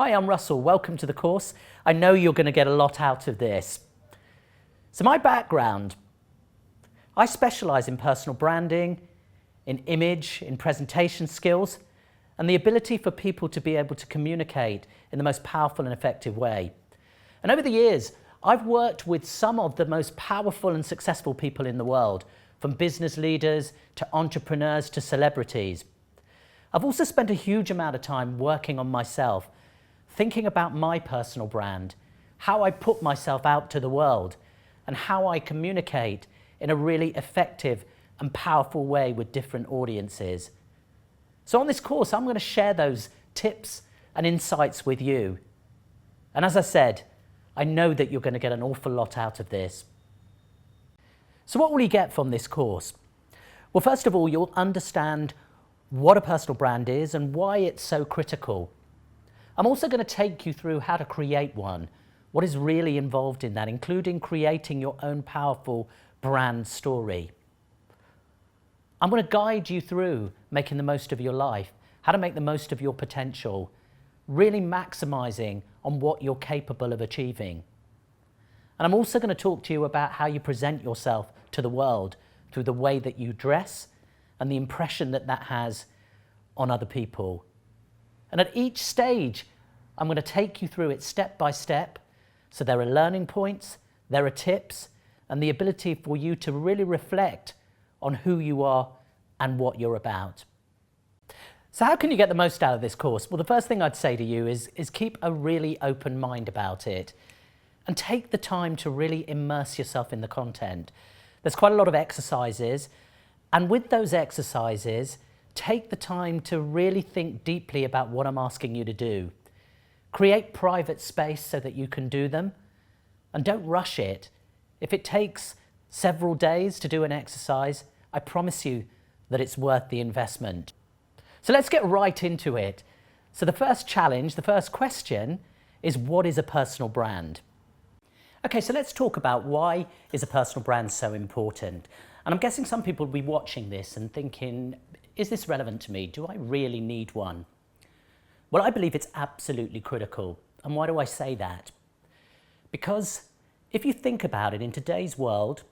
Hi, I'm Russell. Welcome to the course. I know you're going to get a lot out of this. So my background, I specialise in personal branding, in image, in presentation skills, and the ability for people to be able to communicate in the most powerful and effective way. And over the years, I've worked with some of the most powerful and successful people in the world, from business leaders to entrepreneurs to celebrities. I've also spent a huge amount of time working on myself, thinking about my personal brand, how I put myself out to the world, and how I communicate in a really effective and powerful way with different audiences. So on this course, I'm going to share those tips and insights with you. And as I said, I know that you're going to get an awful lot out of this. So what will you get from this course? Well, first of all, you'll understand what a personal brand is and why it's so critical. I'm also going to take you through how to create one, what is really involved in that, including creating your own powerful brand story. I'm going to guide you through making the most of your life, how to make the most of your potential, really maximizing on what you're capable of achieving. And I'm also going to talk to you about how you present yourself to the world through the way that you dress and the impression that that has on other people. And at each stage, I'm going to take you through it step by step. So there are learning points, there are tips, and the ability for you to really reflect on who you are and what you're about. So how can you get the most out of this course? Well, the first thing I'd say to you is keep a really open mind about it and take the time to really immerse yourself in the content. There's quite a lot of exercises, and with those exercises, take the time to really think deeply about what I'm asking you to do. Create private space so that you can do them, and don't rush it. If it takes several days to do an exercise, I promise you that it's worth the investment. So let's get right into it. So the first challenge, the first question is, what is a personal brand? Okay, so let's talk about why is a personal brand so important? And I'm guessing some people will be watching this and thinking, is this relevant to me? Do I really need one? Well, I believe it's absolutely critical. And why do I say that? Because if you think about it, in today's world,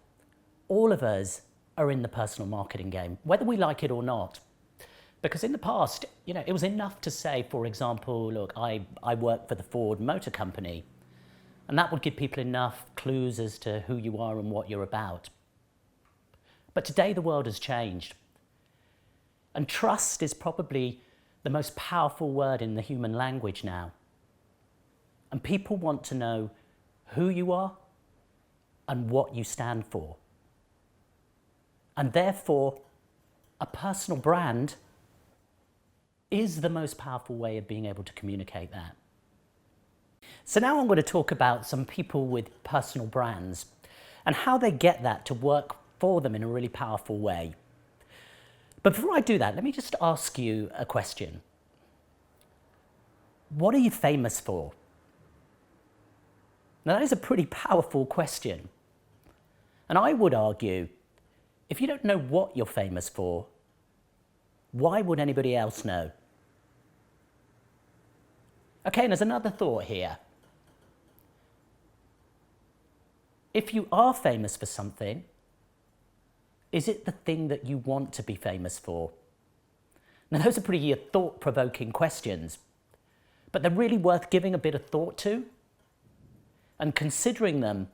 all of us are in the personal marketing game, whether we like it or not. Because in the past, it was enough to say, for example, look, I work for the Ford Motor Company. And that would give people enough clues as to who you are and what you're about. But today the world has changed. And trust is probably the most powerful word in the human language now. And people want to know who you are and what you stand for. And therefore, a personal brand is the most powerful way of being able to communicate that. So now I'm going to talk about some people with personal brands and how they get that to work for them in a really powerful way. But before I do that, let me just ask you a question. What are you famous for? Now that is a pretty powerful question. And I would argue, if you don't know what you're famous for, why would anybody else know? Okay, and there's another thought here. If you are famous for something, is it the thing that you want to be famous for? Now, those are pretty thought-provoking questions, but they're really worth giving a bit of thought to and considering them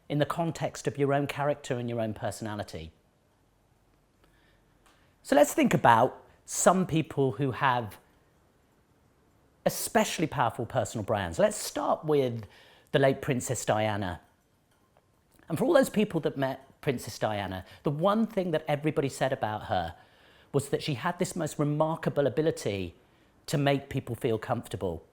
in the context of your own character and your own personality. So let's think about some people who have especially powerful personal brands. Let's start with the late Princess Diana. And for all those people that met Princess Diana, the one thing that everybody said about her was that she had this most remarkable ability to make people feel comfortable.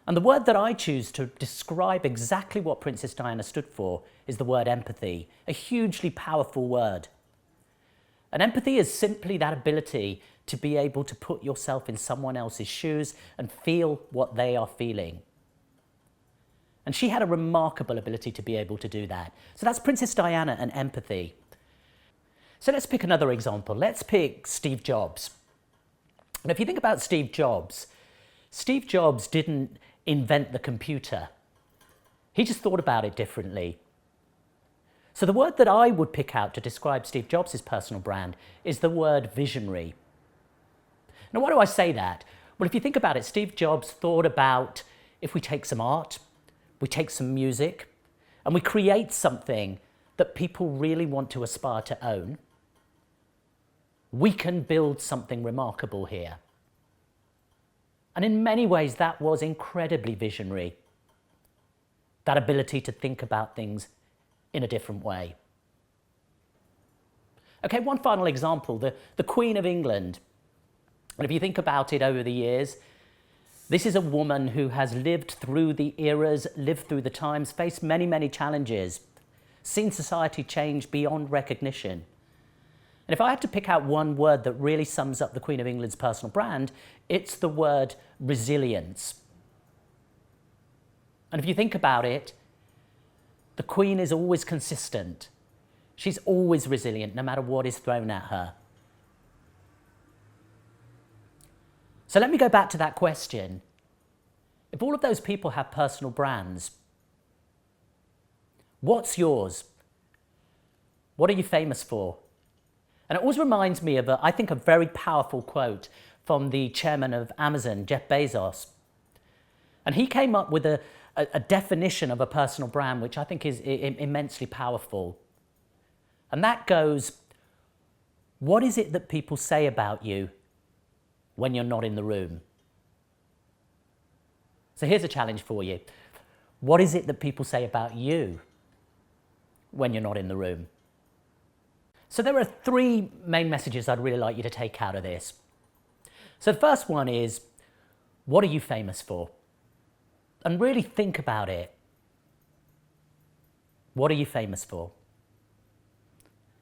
And the word that I choose to describe exactly what Princess Diana stood for is the word empathy, a hugely powerful word. And empathy is simply that ability to be able to put yourself in someone else's shoes and feel what they are feeling. And she had a remarkable ability to be able to do that. So that's Princess Diana and empathy. So let's pick another example. Let's pick Steve Jobs. And if you think about Steve Jobs, Steve Jobs didn't invent the computer. He just thought about it differently. So the word that I would pick out to describe Steve Jobs' personal brand is the word visionary. Now, why do I say that? Well, if you think about it, Steve Jobs thought about if we take some art, we take some music, and we create something that people really want to aspire to own, we can build something remarkable here. And in many ways, that was incredibly visionary. That ability to think about things in a different way. Okay, one final example, the Queen of England. And if you think about it over the years, this is a woman who has lived through the eras, lived through the times, faced many, many challenges, seen society change beyond recognition. And if I had to pick out one word that really sums up the Queen of England's personal brand, it's the word resilience. And if you think about it, the Queen is always consistent. She's always resilient, no matter what is thrown at her. So let me go back to that question. If all of those people have personal brands, what's yours? What are you famous for? And it always reminds me of, I think, a very powerful quote from the chairman of Amazon, Jeff Bezos. And he came up with a definition of a personal brand, which I think is immensely powerful. And that goes, what is it that people say about you when you're not in the room? So here's a challenge for you. What is it that people say about you when you're not in the room? So there are three main messages I'd really like you to take out of this. So the first one is, what are you famous for? And really think about it. What are you famous for?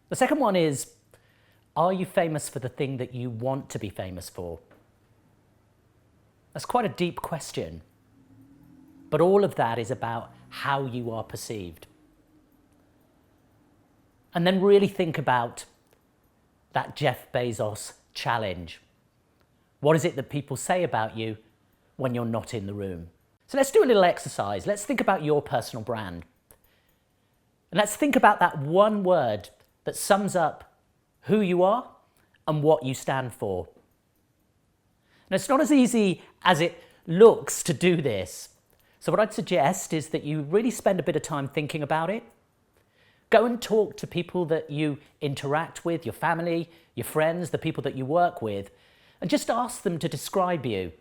The second one is, are you famous for the thing that you want to be famous for? That's quite a deep question. But all of that is about how you are perceived. And then really think about that Jeff Bezos challenge. What is it that people say about you when you're not in the room? So let's do a little exercise. Let's think about your personal brand. And let's think about that one word that sums up who you are and what you stand for. And it's not as easy as it looks to do this. So what I'd suggest is that you really spend a bit of time thinking about it. Go and talk to people that you interact with, your family, your friends, the people that you work with, and just ask them to describe you.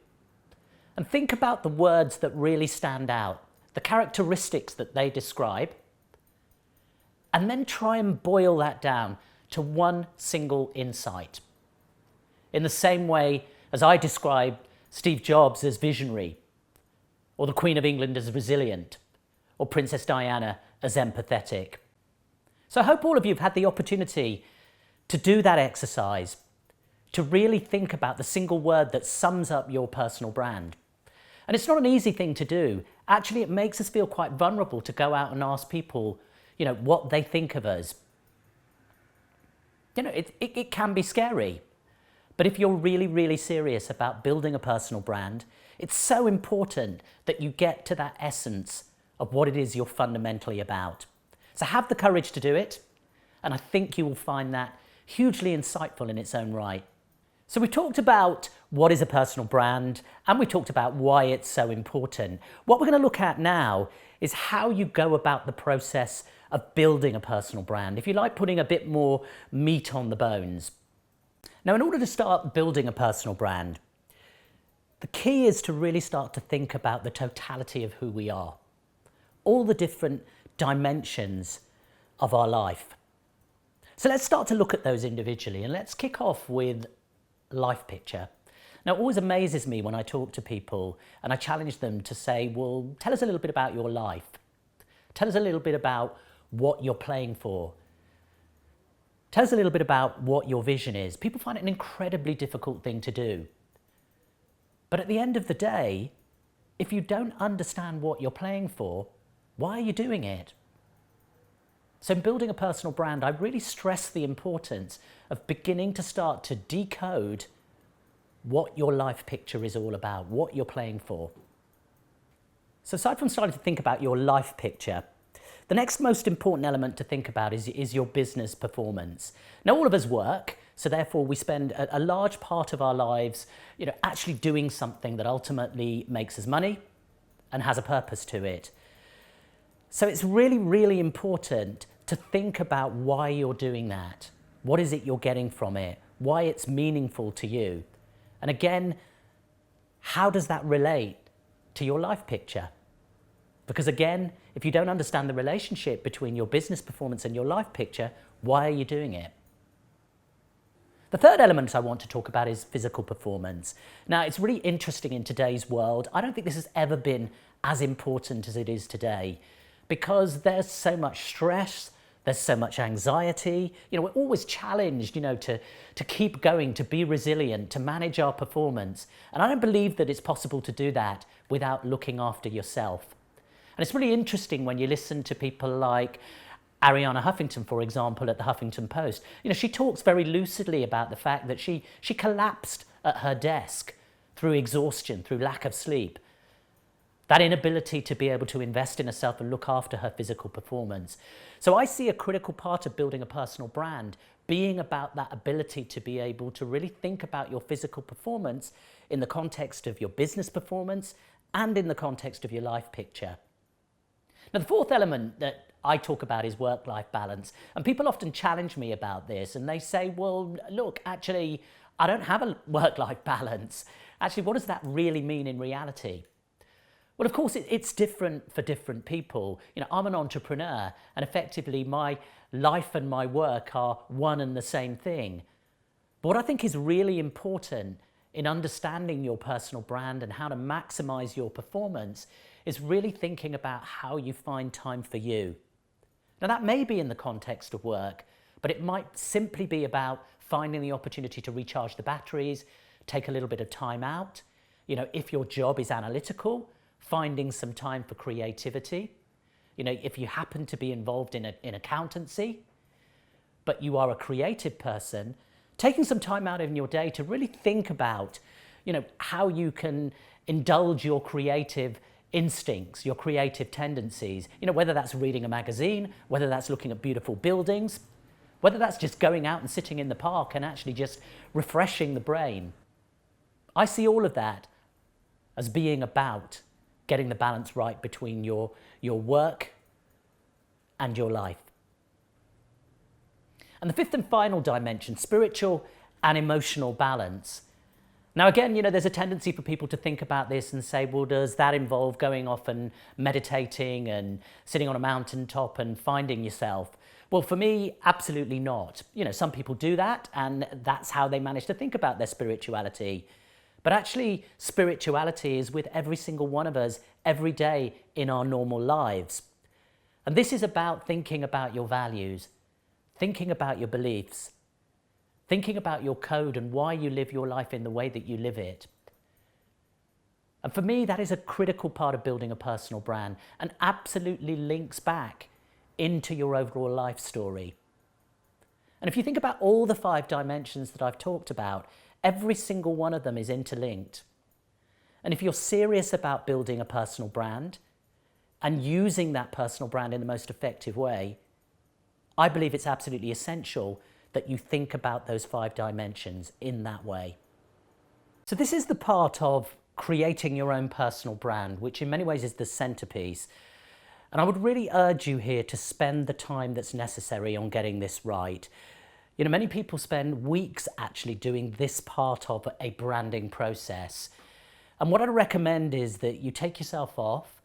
And think about the words that really stand out, the characteristics that they describe, and then try and boil that down to one single insight. In the same way as I described Steve Jobs as visionary, or the Queen of England as resilient, or Princess Diana as empathetic. So I hope all of you have had the opportunity to do that exercise, to really think about the single word that sums up your personal brand. And it's not an easy thing to do. Actually, it makes us feel quite vulnerable to go out and ask people, what they think of us. It can be scary. But if you're really, really serious about building a personal brand, it's so important that you get to that essence of what it is you're fundamentally about. So have the courage to do it, and I think you will find that hugely insightful in its own right. So we talked about what is a personal brand, and we talked about why it's so important. What we're going to look at now is how you go about the process of building a personal brand, if you like, putting a bit more meat on the bones. Now, in order to start building a personal brand, the key is to really start to think about the totality of who we are, all the different dimensions of our life. So let's start to look at those individually, and let's kick off with life picture. Now, it always amazes me when I talk to people and I challenge them to say, well, tell us a little bit about your life. Tell us a little bit about what you're playing for. Tell us a little bit about what your vision is. People find it an incredibly difficult thing to do. But at the end of the day, if you don't understand what you're playing for, why are you doing it? So in building a personal brand, I really stress the importance of beginning to start to decode what your life picture is all about, what you're playing for. So aside from starting to think about your life picture, the next most important element to think about is your business performance. Now, all of us work, so therefore we spend a large part of our lives, actually doing something that ultimately makes us money and has a purpose to it. So it's really, really important to think about why you're doing that. What is it you're getting from it? Why it's meaningful to you? And again, how does that relate to your life picture? Because again, if you don't understand the relationship between your business performance and your life picture, why are you doing it? The third element I want to talk about is physical performance. Now, it's really interesting in today's world. I don't think this has ever been as important as it is today because there's so much stress, there's so much anxiety. We're always challenged, to keep going, to be resilient, to manage our performance. And I don't believe that it's possible to do that without looking after yourself. And it's really interesting when you listen to people like Arianna Huffington, for example, at the Huffington Post. She talks very lucidly about the fact that she collapsed at her desk through exhaustion, through lack of sleep. That inability to be able to invest in herself and look after her physical performance. So I see a critical part of building a personal brand being about that ability to be able to really think about your physical performance in the context of your business performance and in the context of your life picture. Now, the fourth element that I talk about is work-life balance. And people often challenge me about this and they say, well, look, actually, I don't have a work-life balance. Actually, what does that really mean in reality? Well, of course, it's different for different people. I'm an entrepreneur and effectively my life and my work are one and the same thing. But what I think is really important in understanding your personal brand and how to maximize your performance is really thinking about how you find time for you. Now, that may be in the context of work, but it might simply be about finding the opportunity to recharge the batteries, take a little bit of time out. If your job is analytical, finding some time for creativity. If you happen to be involved in accountancy, but you are a creative person, taking some time out in your day to really think about, how you can indulge your creative instincts, your creative tendencies, whether that's reading a magazine, whether that's looking at beautiful buildings, whether that's just going out and sitting in the park and actually just refreshing the brain. I see all of that as being about getting the balance right between your work and your life. And the fifth and final dimension, spiritual and emotional balance. Now again, there's a tendency for people to think about this and say, well, does that involve going off and meditating and sitting on a mountaintop and finding yourself? Well, for me, absolutely not. Some people do that and that's how they manage to think about their spirituality. But actually, spirituality is with every single one of us every day in our normal lives. And this is about thinking about your values, thinking about your beliefs, thinking about your code and why you live your life in the way that you live it. And for me, that is a critical part of building a personal brand and absolutely links back into your overall life story. And if you think about all the 5 dimensions that I've talked about, every single one of them is interlinked. And if you're serious about building a personal brand and using that personal brand in the most effective way, I believe it's absolutely essential that you think about those 5 dimensions in that way. So this is the part of creating your own personal brand, which in many ways is the centerpiece. And I would really urge you here to spend the time that's necessary on getting this right. Many people spend weeks actually doing this part of a branding process. And what I'd recommend is that you take yourself off,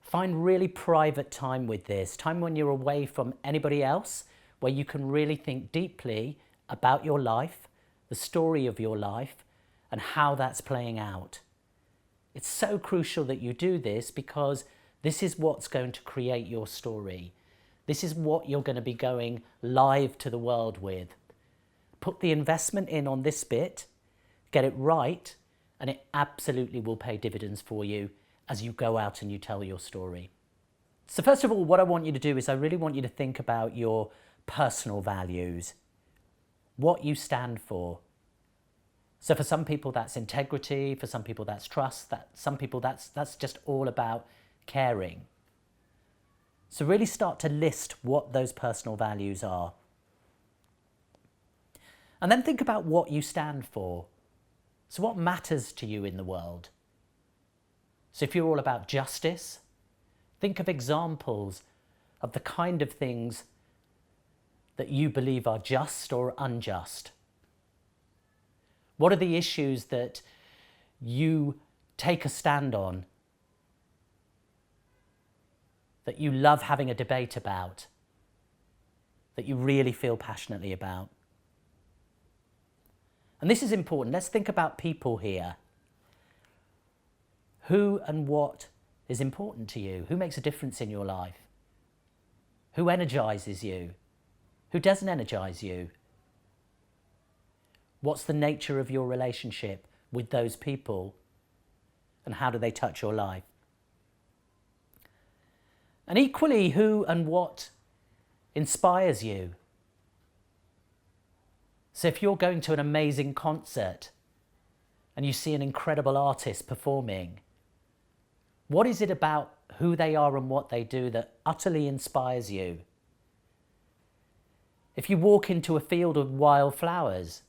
find really private time with this, time when you're away from anybody else, where you can really think deeply about your life, the story of your life, and how that's playing out. It's so crucial that you do this because this is what's going to create your story. This is what you're going to be going live to the world with. Put the investment in on this bit, get it right, and it absolutely will pay dividends for you as you go out and you tell your story. So first of all, what I want you to do is I really want you to think about your personal values, what you stand for. So for some people that's integrity, for some people that's trust, some people that's just all about caring. So really start to list what those personal values are. And then think about what you stand for. So what matters to you in the world? So if you're all about justice, think of examples of the kind of things that you believe are just or unjust. What are the issues that you take a stand on, that you love having a debate about, that you really feel passionately about? And this is important. Let's think about people here. Who and what is important to you? Who makes a difference in your life? Who energizes you? Who doesn't energize you? What's the nature of your relationship with those people? And how do they touch your life? And equally, who and what inspires you? So if you're going to an amazing concert and you see an incredible artist performing, what is it about who they are and what they do that utterly inspires you? If you walk into a field of wildflowers,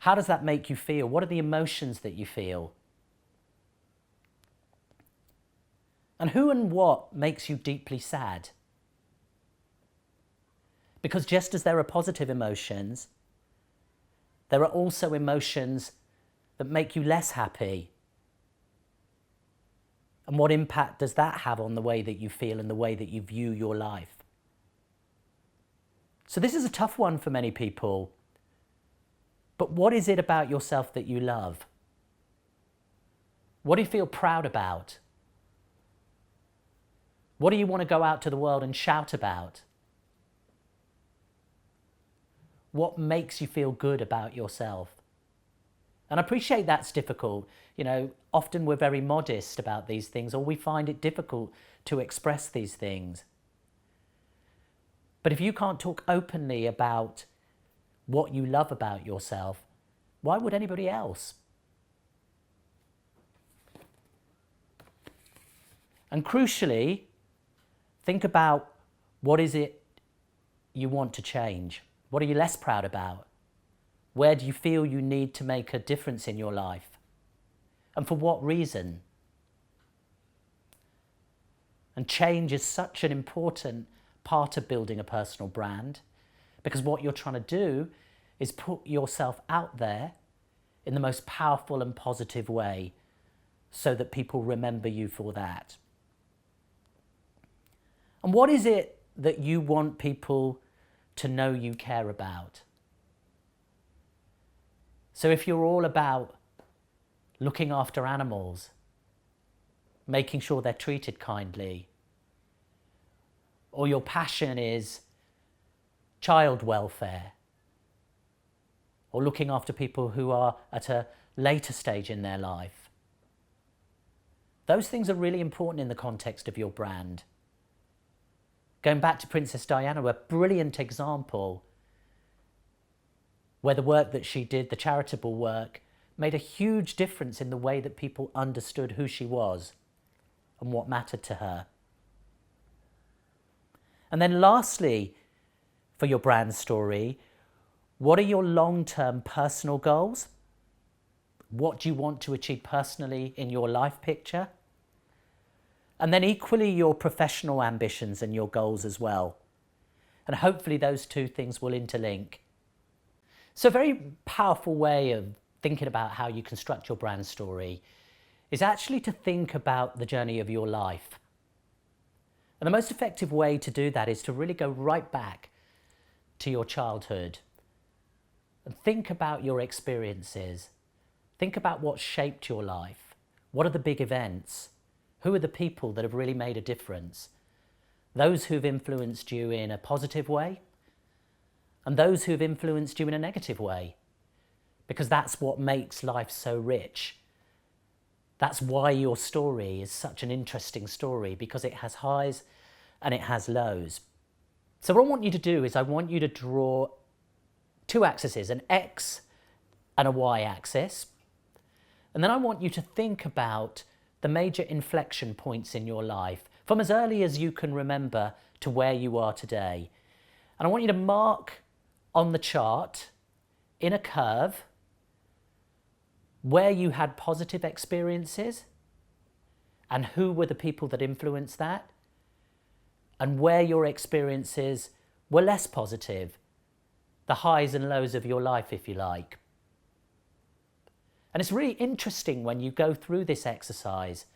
how does that make you feel? What are the emotions that you feel? And who and what makes you deeply sad? Because just as there are positive emotions, there are also emotions that make you less happy. And what impact does that have on the way that you feel and the way that you view your life? So this is a tough one for many people. But what is it about yourself that you love? What do you feel proud about? What do you want to go out to the world and shout about? What makes you feel good about yourself? And I appreciate that's difficult. You know, often we're very modest about these things, or we find it difficult to express these things. But if you can't talk openly about what you love about yourself, why would anybody else? And crucially, think about what is it you want to change? What are you less proud about? Where do you feel you need to make a difference in your life? And for what reason? And change is such an important part of building a personal brand, because what you're trying to do is put yourself out there in the most powerful and positive way so that people remember you for that. And what is it that you want people to know you care about? So if you're all about looking after animals, making sure they're treated kindly, or your passion is child welfare, or looking after people who are at a later stage in their life, those things are really important in the context of your brand. Going back to Princess Diana, a brilliant example where the work that she did, the charitable work, made a huge difference in the way that people understood who she was and what mattered to her. And then lastly, for your brand story, what are your long-term personal goals? What do you want to achieve personally in your life picture? And then equally your professional ambitions and your goals as well. And hopefully those two things will interlink. So a very powerful way of thinking about how you construct your brand story is actually to think about the journey of your life. And the most effective way to do that is to really go right back to your childhood and think about your experiences. Think about what shaped your life. What are the big events? Who are the people that have really made a difference? Those who've influenced you in a positive way and those who've influenced you in a negative way, because that's what makes life so rich. That's why your story is such an interesting story, because it has highs and it has lows. So what I want you to do is I want you to draw two axes, an X and a y-axis. And then I want you to think about the major inflection points in your life, from as early as you can remember to where you are today. And I want you to mark on the chart, in a curve, where you had positive experiences and who were the people that influenced that, and where your experiences were less positive, the highs and lows of your life, if you like. And it's really interesting when you go through this exercise,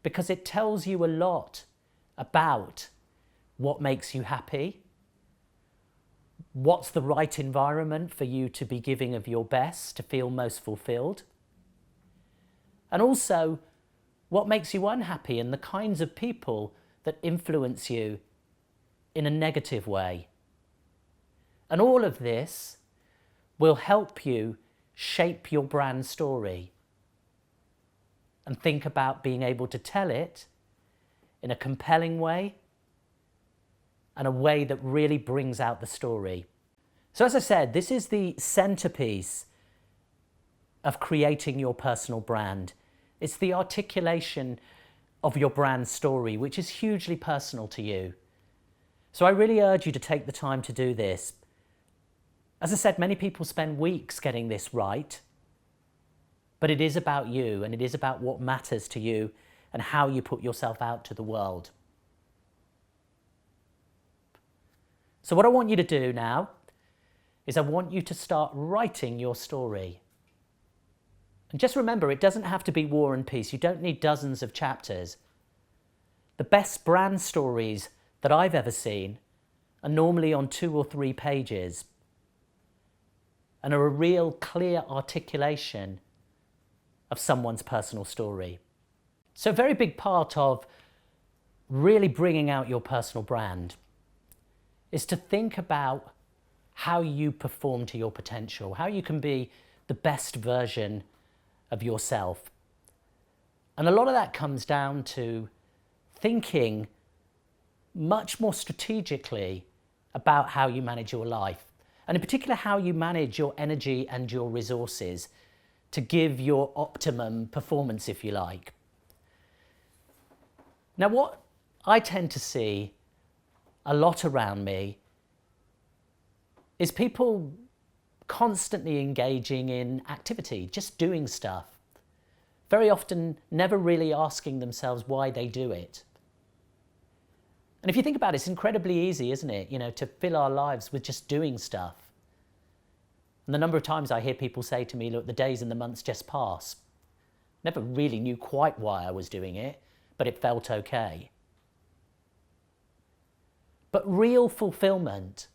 because it tells you a lot about what makes you happy, what's the right environment for you to be giving of your best, to feel most fulfilled, and also what makes you unhappy and the kinds of people that influence you in a negative way. And all of this will help you shape your brand story and think about being able to tell it in a compelling way and a way that really brings out the story. So as I said, this is the centerpiece of creating your personal brand. It's the articulation of your brand story, which is hugely personal to you. So I really urge you to take the time to do this. As I said, many people spend weeks getting this right, but it is about you, and it is about what matters to you and how you put yourself out to the world. So what I want you to do now is I want you to start writing your story. And just remember, it doesn't have to be War and Peace. You don't need dozens of chapters. The best brand stories that I've ever seen are normally on 2 or 3 pages and are a real clear articulation of someone's personal story. So a very big part of really bringing out your personal brand is to think about how you perform to your potential, how you can be the best version of yourself. And a lot of that comes down to thinking much more strategically about how you manage your life, and in particular how you manage your energy and your resources to give your optimum performance, if you like. Now, what I tend to see a lot around me is people constantly engaging in activity, just doing stuff, very often never really asking themselves why they do it. And if you think about it, it's incredibly easy, isn't it, to fill our lives with just doing stuff. And the number of times I hear people say to me, look, the days and the months just pass. Never really knew quite why I was doing it, but it felt okay. But real fulfillment,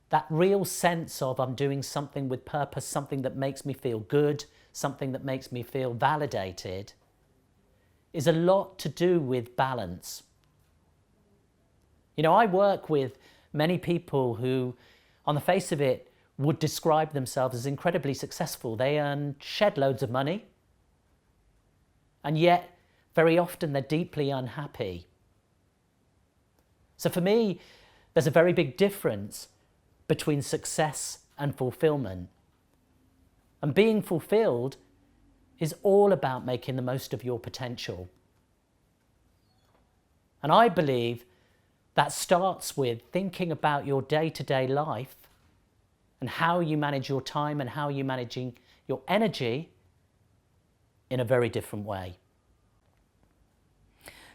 that real sense of I'm doing something with purpose, something that makes me feel good, something that makes me feel validated, is a lot to do with balance. I work with many people who, on the face of it, would describe themselves as incredibly successful. They earn shed loads of money, and yet very often they're deeply unhappy. So for me, there's a very big difference between success and fulfillment. And being fulfilled is all about making the most of your potential. And I believe that starts with thinking about your day-to-day life and how you manage your time and how you're managing your energy in a very different way.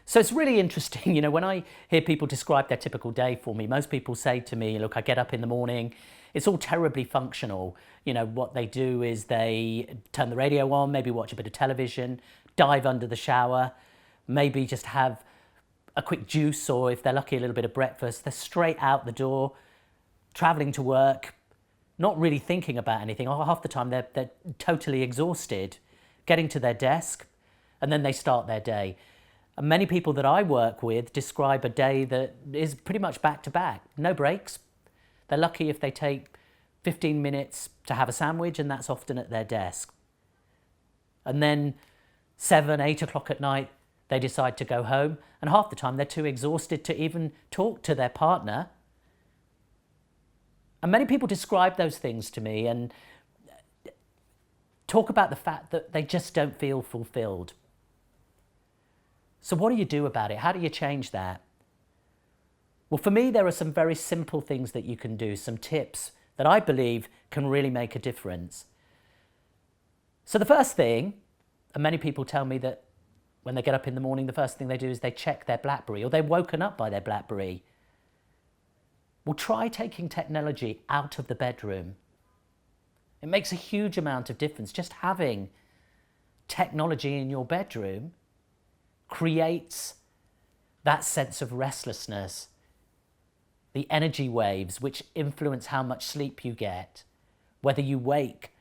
So it's really interesting, when I hear people describe their typical day for me, most people say to me, look, I get up in the morning, it's all terribly functional. What they do is they turn the radio on, maybe watch a bit of television, dive under the shower, maybe just have a quick juice, or if they're lucky, a little bit of breakfast. They're straight out the door, traveling to work, not really thinking about anything. Half the time they're totally exhausted, getting to their desk, and then they start their day. And many people that I work with describe a day that is pretty much back to back, no breaks. They're lucky if they take 15 minutes to have a sandwich, and that's often at their desk. And then 7, 8 o'clock at night, they decide to go home, and half the time they're too exhausted to even talk to their partner. And many people describe those things to me, and talk about the fact that they just don't feel fulfilled. So what do you do about it? How do you change that? Well, for me, there are some very simple things that you can do, some tips that I believe can really make a difference. So the first thing, and many people tell me that when they get up in the morning, the first thing they do is they check their BlackBerry, or they're woken up by their BlackBerry. Well, try taking technology out of the bedroom. It makes a huge amount of difference. Just having technology in your bedroom creates that sense of restlessness, the energy waves which influence how much sleep you get, whether you wake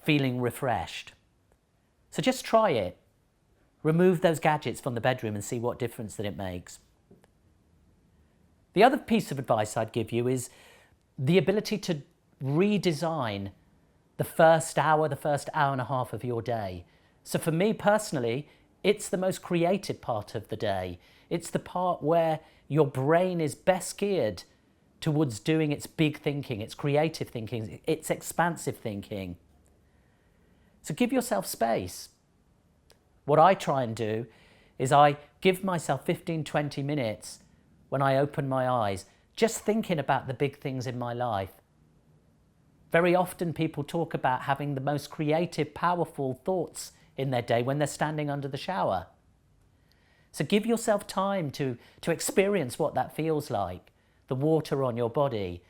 feeling refreshed. So just try it. Remove those gadgets from the bedroom and see what difference that it makes. The other piece of advice I'd give you is the ability to redesign the first hour and a half of your day. So for me personally, it's the most creative part of the day. It's the part where your brain is best geared towards doing its big thinking, its creative thinking, its expansive thinking. So give yourself space. What I try and do is I give myself 15, 20 minutes when I open my eyes, just thinking about the big things in my life. Very often people talk about having the most creative, powerful thoughts in their day when they're standing under the shower. So give yourself time to experience what that feels like, the water on your body,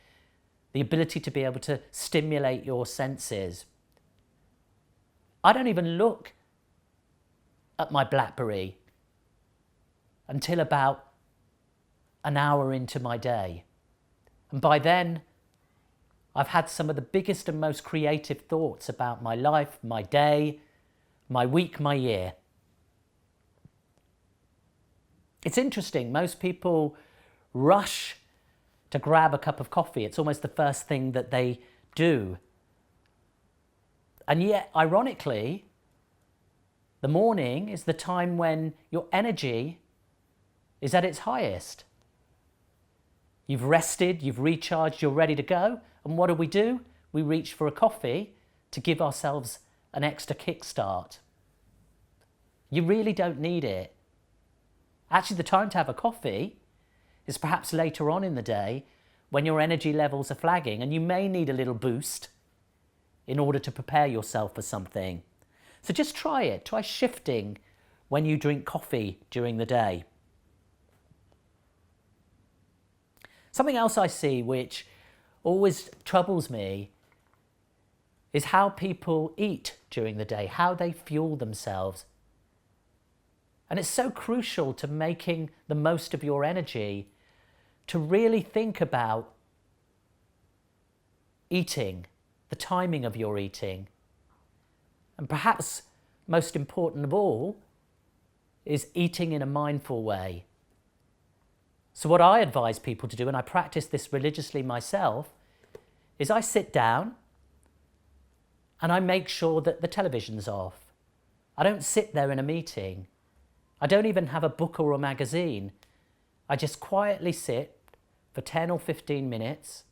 the ability to be able to stimulate your senses. I don't even look at my BlackBerry until about an hour into my day. And by then, I've had some of the biggest and most creative thoughts about my life, my day, my week, my year. It's interesting, most people rush to grab a cup of coffee. It's almost the first thing that they do. And yet, ironically, the morning is the time when your energy is at its highest. You've rested, you've recharged, you're ready to go. And what do? We reach for a coffee to give ourselves an extra kickstart. You really don't need it. Actually, the time to have a coffee is perhaps later on in the day when your energy levels are flagging and you may need a little boost in order to prepare yourself for something. So just try it. Try shifting when you drink coffee during the day. Something else I see which always troubles me is how people eat during the day, how they fuel themselves. And it's so crucial to making the most of your energy to really think about eating, the timing of your eating. And perhaps most important of all is eating in a mindful way. So what I advise people to do, and I practice this religiously myself, is I sit down and I make sure that the television's off. I don't sit there in a meeting. I don't even have a book or a magazine. I just quietly sit for 10 or 15 minutes,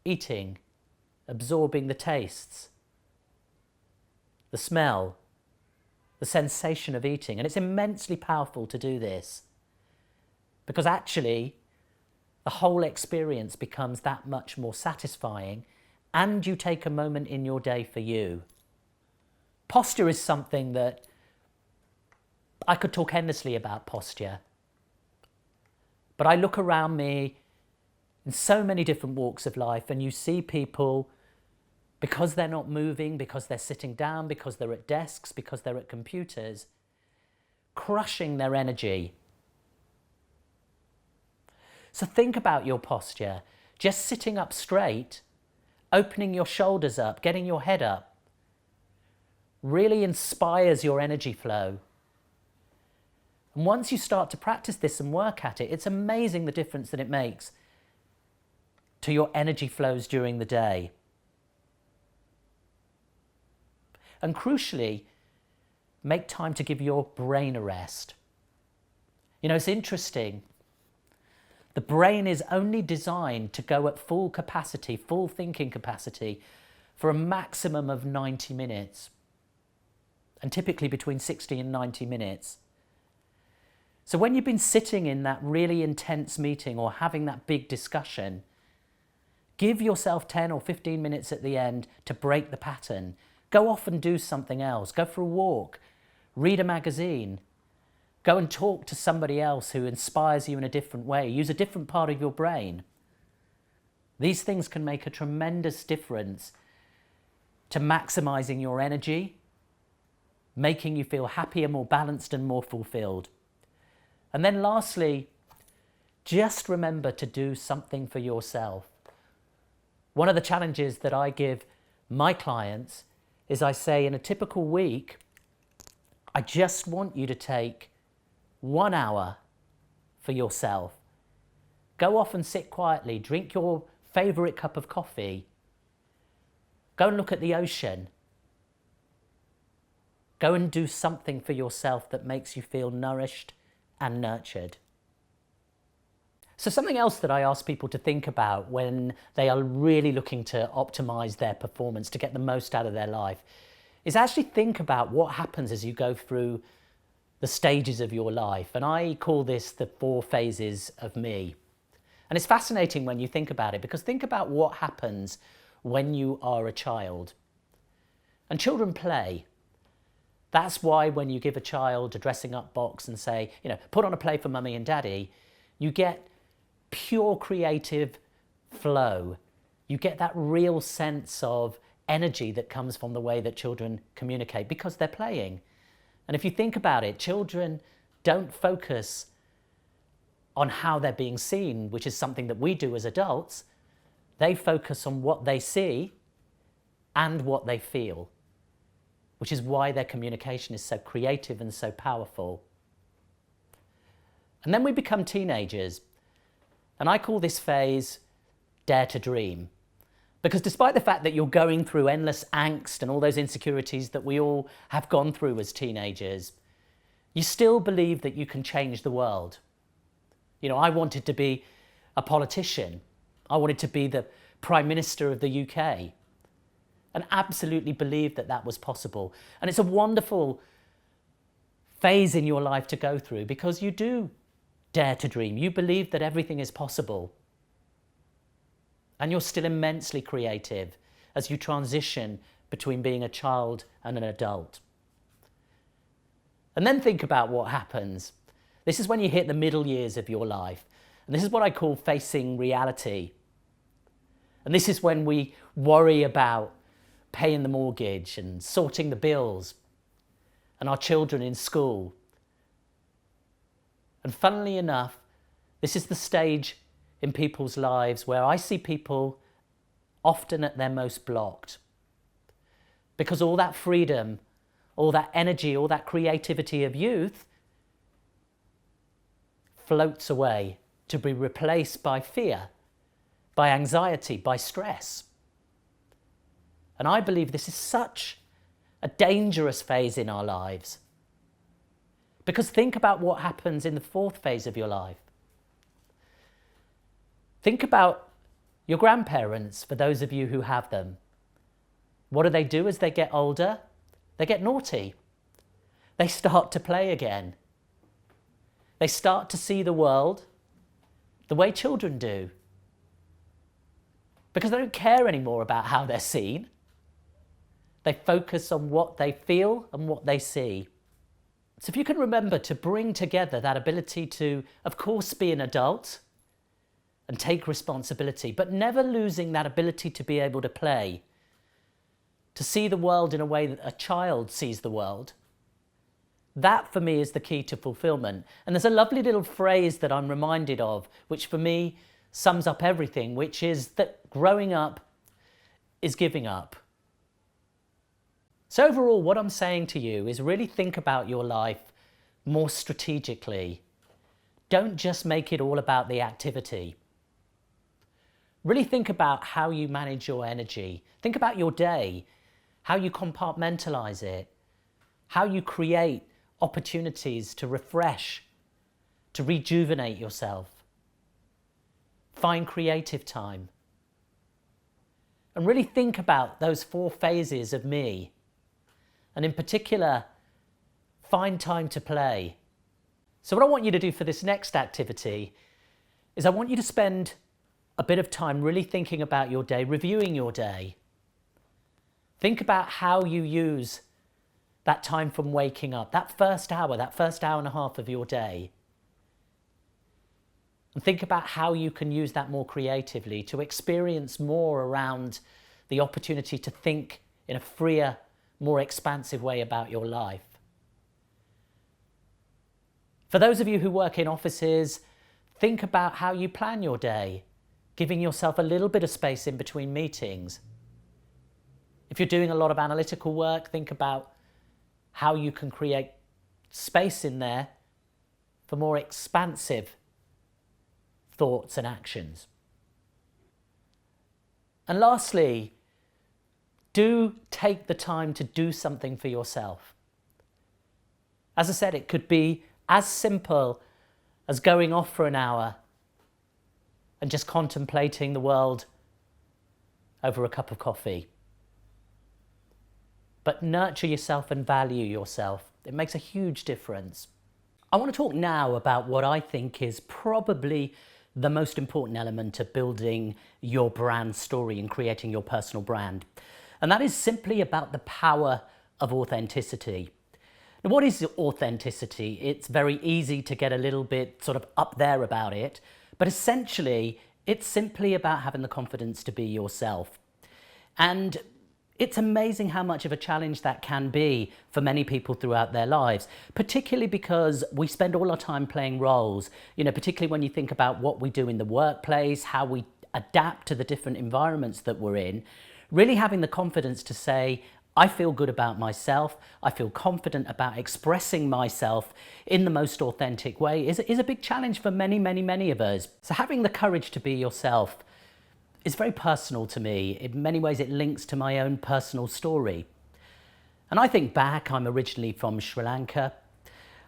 eating, absorbing the tastes, the smell, the sensation of eating. And it's immensely powerful to do this because actually the whole experience becomes that much more satisfying and you take a moment in your day for you. Posture is something that I could talk endlessly about posture. But I look around me in so many different walks of life and you see people, because they're not moving, because they're sitting down, because they're at desks, because they're at computers, crushing their energy. So think about your posture. Just sitting up straight, opening your shoulders up, getting your head up, really inspires your energy flow. And once you start to practice this and work at it, it's amazing the difference that it makes to your energy flows during the day. And crucially, make time to give your brain a rest. You know, it's interesting. The brain is only designed to go at full capacity, full thinking capacity, for a maximum of 90 minutes, and typically between 60 and 90 minutes. So when you've been sitting in that really intense meeting or having that big discussion, give yourself 10 or 15 minutes at the end to break the pattern. Go off and do something else. Go for a walk, read a magazine, go and talk to somebody else who inspires you in a different way. Use a different part of your brain. These things can make a tremendous difference to maximizing your energy, making you feel happier, more balanced and more fulfilled. And then lastly, just remember to do something for yourself. One of the challenges that I give my clients is I say in a typical week, I just want you to take 1 hour for yourself. Go off and sit quietly, drink your favorite cup of coffee. Go and look at the ocean. Go and do something for yourself that makes you feel nourished and nurtured. So something else that I ask people to think about when they are really looking to optimize their performance, to get the most out of their life, is actually think about what happens as you go through the stages of your life. And I call this the 4 phases of me. And it's fascinating when you think about it, because think about what happens when you are a child. And children play. That's why when you give a child a dressing up box and say, put on a play for mummy and daddy, you get pure creative flow. You get that real sense of energy that comes from the way that children communicate because they're playing. And if you think about it, children don't focus on how they're being seen, which is something that we do as adults. They focus on what they see and what they feel, which is why their communication is so creative and so powerful. And then we become teenagers. And I call this phase Dare to Dream. Because despite the fact that you're going through endless angst and all those insecurities that we all have gone through as teenagers, you still believe that you can change the world. I wanted to be a politician. I wanted to be the Prime Minister of the UK. And absolutely believed that that was possible. And it's a wonderful phase in your life to go through because you do dare to dream. You believe that everything is possible. And you're still immensely creative as you transition between being a child and an adult. And then think about what happens. This is when you hit the middle years of your life. And this is what I call facing reality. And this is when we worry about paying the mortgage and sorting the bills and our children in school. And funnily enough, this is the stage in people's lives where I see people often at their most blocked. Because all that freedom, all that energy, all that creativity of youth floats away to be replaced by fear, by anxiety, by stress. And I believe this is such a dangerous phase in our lives. Because think about what happens in the 4th phase of your life. Think about your grandparents, for those of you who have them. What do as they get older? They get naughty. They start to play again. They start to see the world the way children do. Because they don't care anymore about how they're seen. They focus on what they feel and what they see. So if you can remember to bring together that ability to, of course, be an adult and take responsibility, but never losing that ability to be able to play, to see the world in a way that a child sees the world. That, for me, is the key to fulfillment. And there's a lovely little phrase that I'm reminded of, which for me sums up everything, which is that growing up is giving up. So overall, what I'm saying to you is really think about your life more strategically. Don't just make it all about the activity. Really think about how you manage your energy. Think about your day, how you compartmentalize it, how you create opportunities to refresh, to rejuvenate yourself. Find creative time. and really think about those 4 phases of me. And in particular, find time to play. So what I want you to do for this next activity is I want you to spend a bit of time really thinking about your day, reviewing your day. Think about how you use that time from waking up, that first hour and a half of your day. And think about how you can use that more creatively to experience more around the opportunity to think in a freer, more expansive way about your life. For those of you who work in offices, think about how you plan your day, giving yourself a little bit of space in between meetings. If you're doing a lot of analytical work, think about how you can create space in there for more expansive thoughts and actions. And lastly, do take the time to do something for yourself. As I said, it could be as simple as going off for an hour and just contemplating the world over a cup of coffee. But nurture yourself and value yourself. It makes a huge difference. I want to talk now about what I think is probably the most important element of building your brand story and creating your personal brand. And that is simply about the power of authenticity. Now, what is authenticity? It's very easy to get a little bit sort of up there about it, but essentially it's simply about having the confidence to be yourself. And it's amazing how much of a challenge that can be for many people throughout their lives, particularly because we spend all our time playing roles, particularly when you think about what we do in the workplace, how we adapt to the different environments that we're in. Really having the confidence to say, I feel good about myself, I feel confident about expressing myself in the most authentic way is a big challenge for many, many, many of us. So having the courage to be yourself is very personal to me. In many ways, it links to my own personal story. And I think back, I'm originally from Sri Lanka.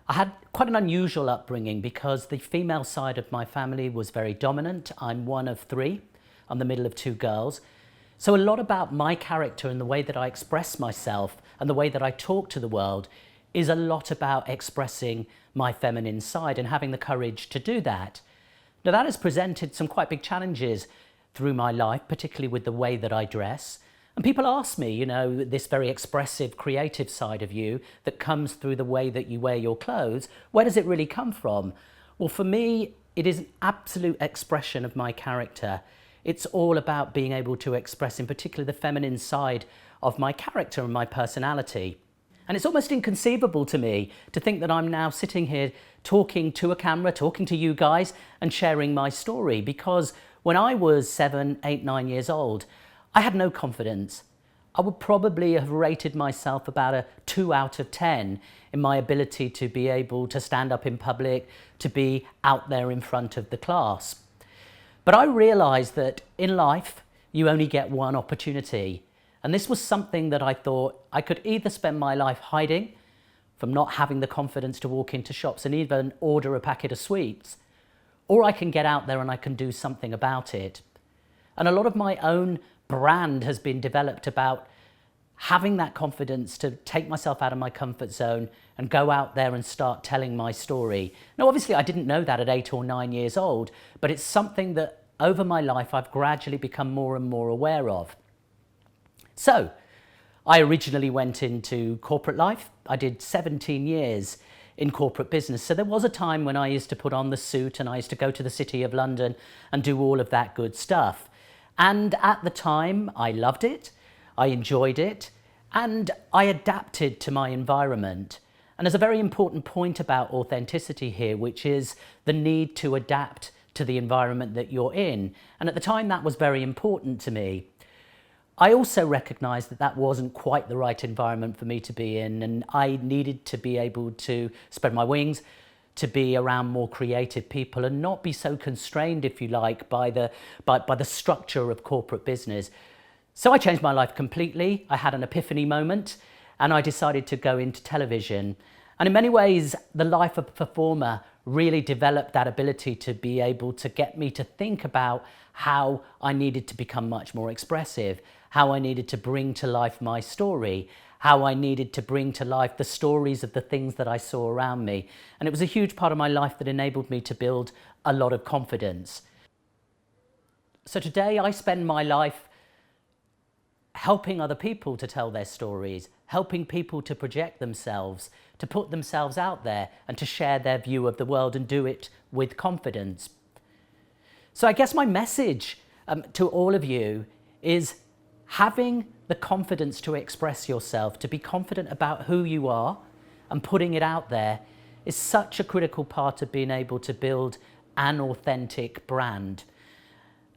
I had quite an unusual upbringing because the female side of my family was very dominant. I'm one of 3. I'm the middle of 2 girls. So a lot about my character and the way that I express myself and the way that I talk to the world is a lot about expressing my feminine side and having the courage to do that. Now that has presented some quite big challenges through my life, particularly with the way that I dress. And people ask me, this very expressive, creative side of you that comes through the way that you wear your clothes, where does it really come from? Well, for me, it is an absolute expression of my character. It's all about being able to express, in particular, the feminine side of my character and my personality. And it's almost inconceivable to me to think that I'm now sitting here talking to a camera, talking to you guys and sharing my story, because when I was 7, 8, 9 years old, I had no confidence. I would probably have rated myself about a 2 out of 10 in my ability to be able to stand up in public, to be out there in front of the class. But I realised that in life, you only get one opportunity. And this was something that I thought I could either spend my life hiding from not having the confidence to walk into shops and even order a packet of sweets, or I can get out there and I can do something about it. And a lot of my own brand has been developed about having that confidence to take myself out of my comfort zone and go out there and start telling my story. Now, obviously, I didn't know that at 8 or 9 years old, but it's something that over my life I've gradually become more and more aware of. So, I originally went into corporate life. I did 17 years in corporate business. So there was a time when I used to put on the suit and I used to go to the City of London and do all of that good stuff. And at the time, I loved it. I enjoyed it, and I adapted to my environment. And there's a very important point about authenticity here, which is the need to adapt to the environment that you're in. And at the time, that was very important to me. I also recognised that that wasn't quite the right environment for me to be in, and I needed to be able to spread my wings, to be around more creative people and not be so constrained, if you like, by the structure of corporate business. So I changed my life completely. I had an epiphany moment and I decided to go into television. And in many ways, the life of a performer really developed that ability to be able to get me to think about how I needed to become much more expressive, how I needed to bring to life my story, how I needed to bring to life the stories of the things that I saw around me. And it was a huge part of my life that enabled me to build a lot of confidence. So today I spend my life helping other people to tell their stories, helping people to project themselves, to put themselves out there and to share their view of the world and do it with confidence. So I guess my message to all of you is having the confidence to express yourself, to be confident about who you are and putting it out there is such a critical part of being able to build an authentic brand.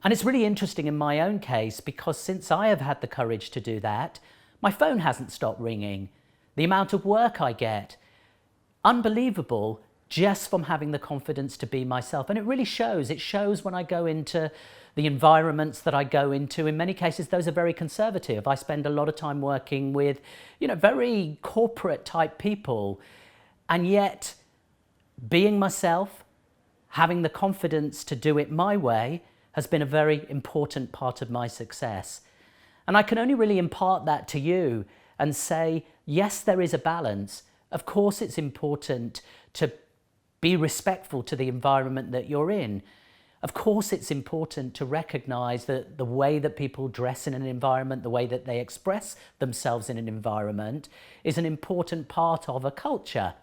And it's really interesting in my own case because since I have had the courage to do that, my phone hasn't stopped ringing. The amount of work I get, unbelievable, just from having the confidence to be myself. And it really shows. It shows when I go into the environments that I go into. In many cases, those are very conservative. I spend a lot of time working with, very corporate type people. And yet, being myself, having the confidence to do it my way, has been a very important part of my success. And I can only really impart that to you and say, yes, there is a balance. Of course, it's important to be respectful to the environment that you're in. Of course, it's important to recognize that the way that people dress in an environment, the way that they express themselves in an environment is an important part of a culture.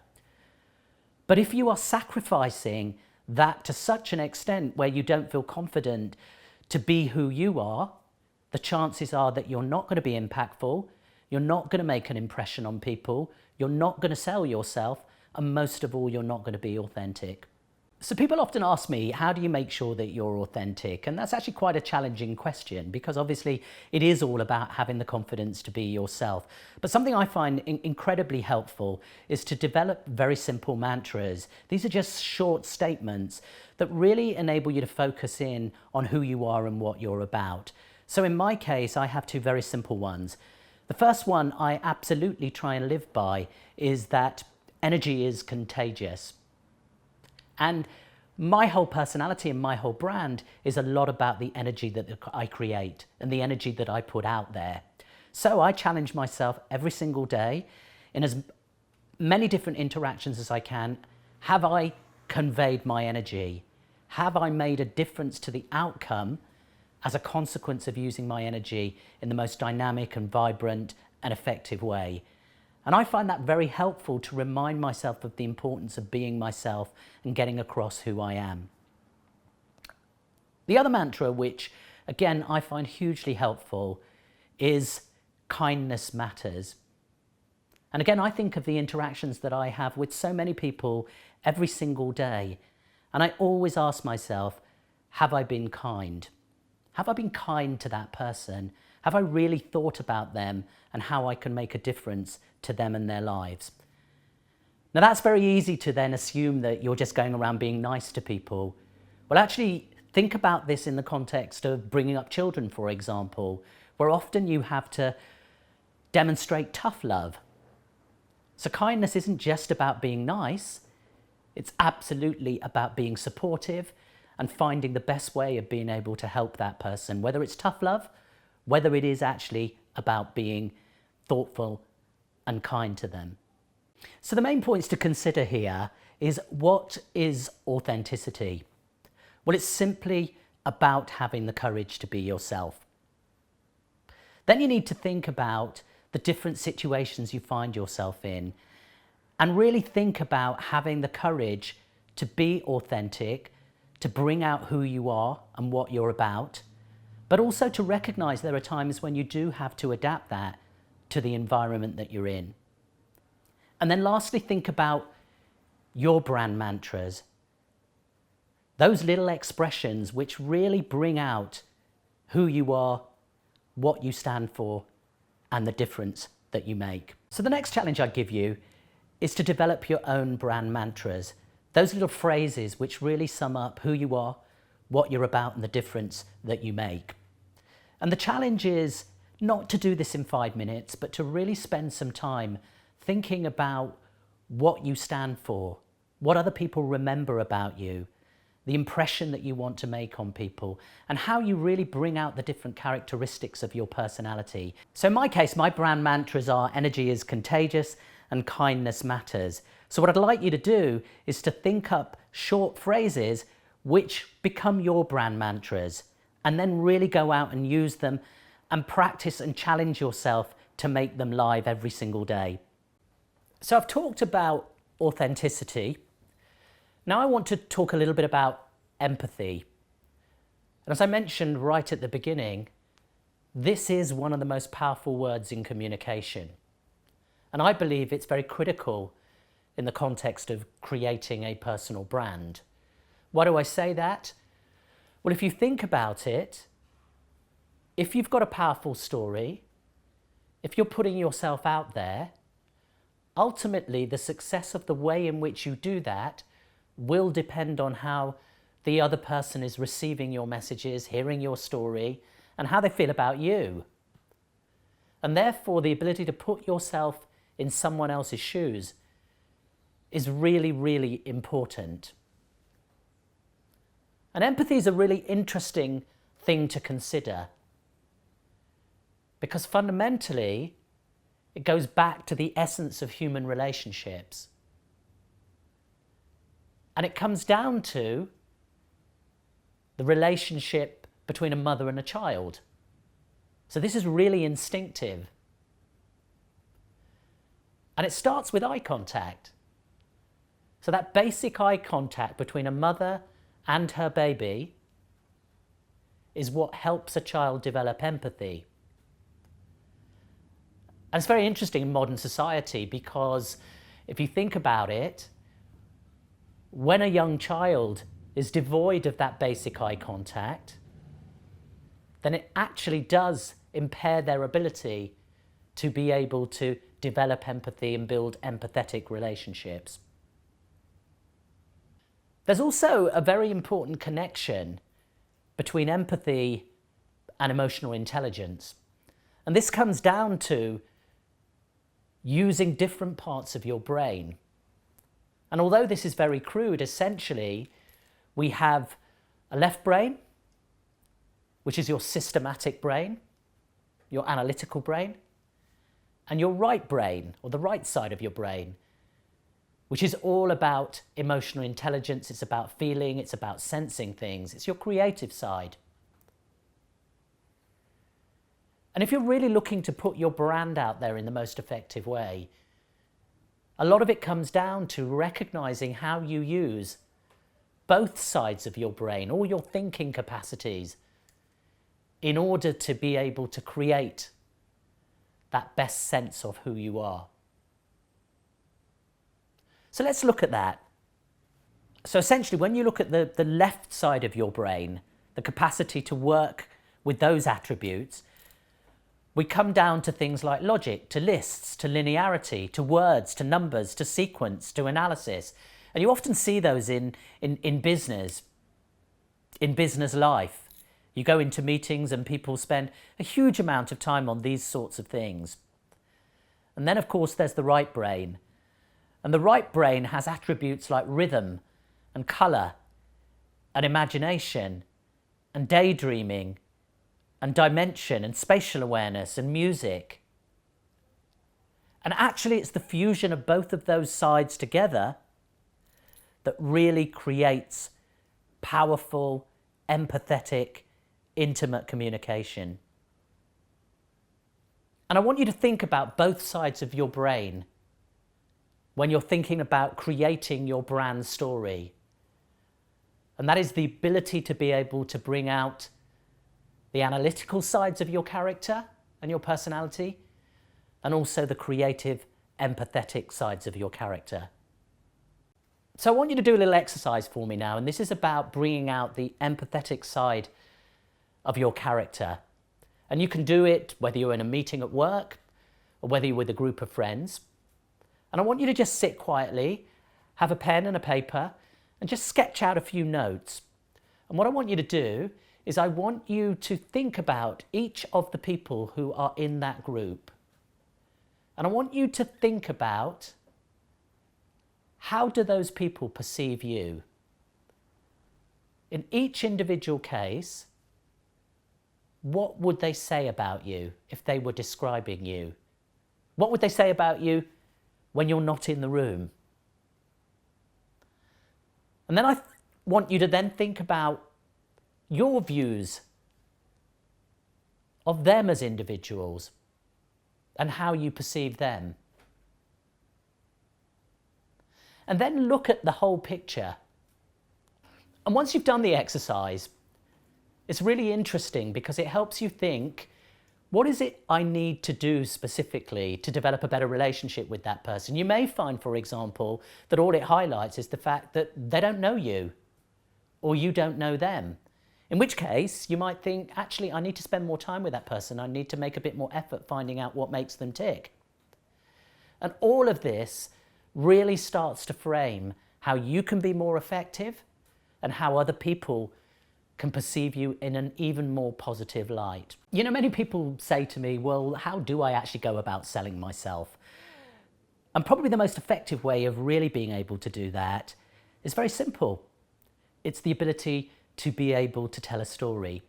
But if you are sacrificing that to such an extent where you don't feel confident to be who you are, the chances are that you're not going to be impactful, you're not going to make an impression on people, you're not going to sell yourself, and most of all, you're not going to be authentic. So people often ask me, how do you make sure that you're authentic? And that's actually quite a challenging question because obviously it is all about having the confidence to be yourself. But something I find incredibly helpful is to develop very simple mantras. These are just short statements that really enable you to focus in on who you are and what you're about. So in my case, I have two very simple ones. The first one I absolutely try and live by is that energy is contagious. And my whole personality and my whole brand is a lot about the energy that I create and the energy that I put out there. So I challenge myself every single day in as many different interactions as I can. Have I conveyed my energy? Have I made a difference to the outcome as a consequence of using my energy in the most dynamic and vibrant and effective way? And I find that very helpful to remind myself of the importance of being myself and getting across who I am. The other mantra, which again I find hugely helpful, is kindness matters. And again, I think of the interactions that I have with so many people every single day. And I always ask myself, have I been kind? Have I been kind to that person? Have I really thought about them and how I can make a difference to them and their lives? Now that's very easy to then assume that you're just going around being nice to people. Well, actually think about this in the context of bringing up children, for example, where often you have to demonstrate tough love. So kindness isn't just about being nice, it's absolutely about being supportive and finding the best way of being able to help that person, whether it's tough love, whether it is actually about being thoughtful and kind to them. So the main points to consider here is, what is authenticity? Well, it's simply about having the courage to be yourself. Then you need to think about the different situations you find yourself in and really think about having the courage to be authentic, to bring out who you are and what you're about, but also to recognize there are times when you do have to adapt that to the environment that you're in. And then lastly, think about your brand mantras. Those little expressions which really bring out who you are, what you stand for, and the difference that you make. So the next challenge I give you is to develop your own brand mantras. Those little phrases which really sum up who you are, what you're about, and the difference that you make. And the challenge is not to do this in 5 minutes, but to really spend some time thinking about what you stand for, what other people remember about you, the impression that you want to make on people, and how you really bring out the different characteristics of your personality. So in my case, my brand mantras are energy is contagious and kindness matters. So what I'd like you to do is to think up short phrases which become your brand mantras, and then really go out and use them and practice and challenge yourself to make them live every single day. So I've talked about authenticity. Now I want to talk a little bit about empathy. And as I mentioned right at the beginning, this is one of the most powerful words in communication. And I believe it's very critical in the context of creating a personal brand. Why do I say that? Well, if you think about it, if you've got a powerful story, if you're putting yourself out there, ultimately the success of the way in which you do that will depend on how the other person is receiving your messages, hearing your story, and how they feel about you. And therefore, the ability to put yourself in someone else's shoes is really, really important. And empathy is a really interesting thing to consider, because fundamentally, it goes back to the essence of human relationships. And it comes down to the relationship between a mother and a child. So this is really instinctive. And it starts with eye contact. So that basic eye contact between a mother and her baby is what helps a child develop empathy. And it's very interesting in modern society, because if you think about it, when a young child is devoid of that basic eye contact, then it actually does impair their ability to be able to develop empathy and build empathetic relationships. There's also a very important connection between empathy and emotional intelligence. And this comes down to using different parts of your brain. And although this is very crude, essentially, we have a left brain, which is your systematic brain, your analytical brain, and your right brain, or the right side of your brain, which is all about emotional intelligence. It's about feeling, it's about sensing things. It's your creative side. And if you're really looking to put your brand out there in the most effective way, a lot of it comes down to recognizing how you use both sides of your brain, all your thinking capacities, in order to be able to create that best sense of who you are. So let's look at that. So essentially, when you look at the left side of your brain, the capacity to work with those attributes, we come down to things like logic, to lists, to linearity, to words, to numbers, to sequence, to analysis. And you often see those in business life. You go into meetings and people spend a huge amount of time on these sorts of things. And then, of course, there's the right brain. And the right brain has attributes like rhythm and colour and imagination and daydreaming and dimension and spatial awareness and music. And actually, it's the fusion of both of those sides together that really creates powerful, empathetic, intimate communication. And I want you to think about both sides of your brain when you're thinking about creating your brand story. And that is the ability to be able to bring out the analytical sides of your character and your personality, and also the creative, empathetic sides of your character. So I want you to do a little exercise for me now, and this is about bringing out the empathetic side of your character. And you can do it whether you're in a meeting at work or whether you're with a group of friends. And I want you to just sit quietly, have a pen and a paper, and just sketch out a few notes. And what I want you to do is I want you to think about each of the people who are in that group. And I want you to think about how do those people perceive you? In each individual case, what would they say about you if they were describing you? What would they say about you when you're not in the room? And then I want you to then think about your views of them as individuals and how you perceive them. And then look at the whole picture. And once you've done the exercise, it's really interesting because it helps you think, what is it I need to do specifically to develop a better relationship with that person? You may find, for example, that all it highlights is the fact that they don't know you or you don't know them. In which case, you might think, actually, I need to spend more time with that person. I need to make a bit more effort finding out what makes them tick. And all of this really starts to frame how you can be more effective and how other people can perceive you in an even more positive light. You know, many people say to me, well, how do I actually go about selling myself? And probably the most effective way of really being able to do that is very simple. It's the ability to be able to tell a story.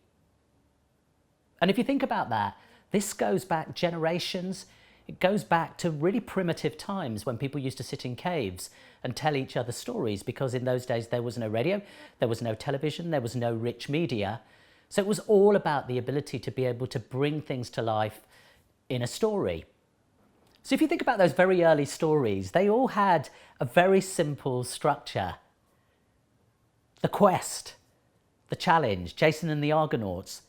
And if you think about that, this goes back generations. It goes back to really primitive times when people used to sit in caves and tell each other stories, because in those days there was no radio, there was no television, there was no rich media. So it was all about the ability to be able to bring things to life in a story. So if you think about those very early stories, they all had a very simple structure. The quest, the challenge, Jason and the Argonauts,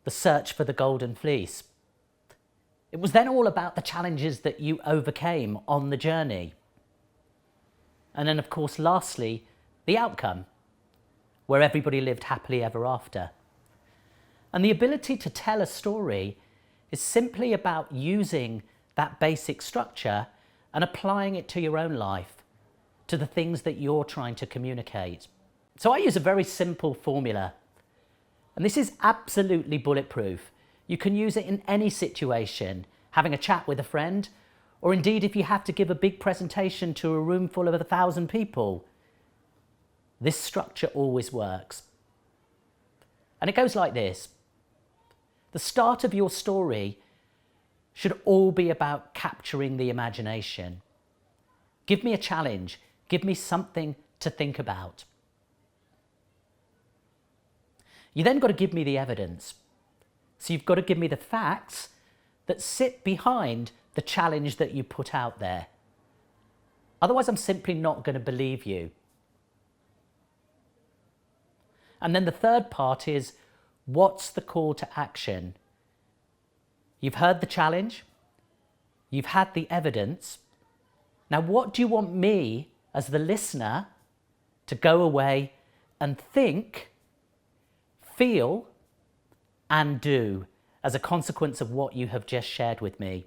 the search for the golden fleece. It was then all about the challenges that you overcame on the journey. And then, of course, lastly, the outcome, where everybody lived happily ever after. And the ability to tell a story is simply about using that basic structure and applying it to your own life, to the things that you're trying to communicate. So I use a very simple formula, and this is absolutely bulletproof. You can use it in any situation, having a chat with a friend, or indeed if you have to give a big presentation to a room full of 1,000 people. This structure always works. And it goes like this. The start of your story should all be about capturing the imagination. Give me a challenge. Give me something to think about. You then got to give me the evidence. So you've got to give me the facts that sit behind the challenge that you put out there. Otherwise, I'm simply not going to believe you. And then the third part is, what's the call to action? You've heard the challenge. You've had the evidence. Now, what do you want me, as the listener, to go away and think, feel, and do as a consequence of what you have just shared with me?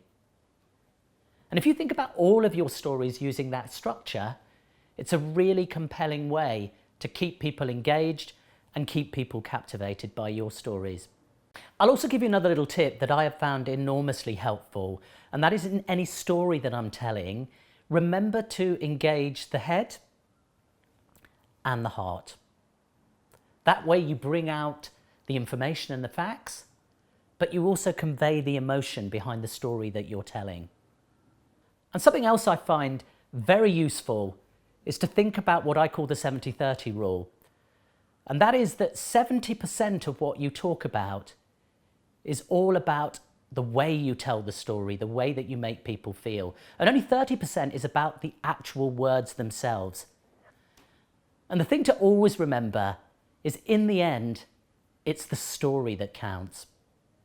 And if you think about all of your stories using that structure, it's a really compelling way to keep people engaged and keep people captivated by your stories. I'll also give you another little tip that I have found enormously helpful, and that is, in any story that I'm telling, remember to engage the head and the heart. That way you bring out the information and the facts, but you also convey the emotion behind the story that you're telling. And something else I find very useful is to think about what I call the 70-30 rule. And that is that 70% of what you talk about is all about the way you tell the story, the way that you make people feel. And only 30% is about the actual words themselves. And the thing to always remember is, in the end, it's the story that counts.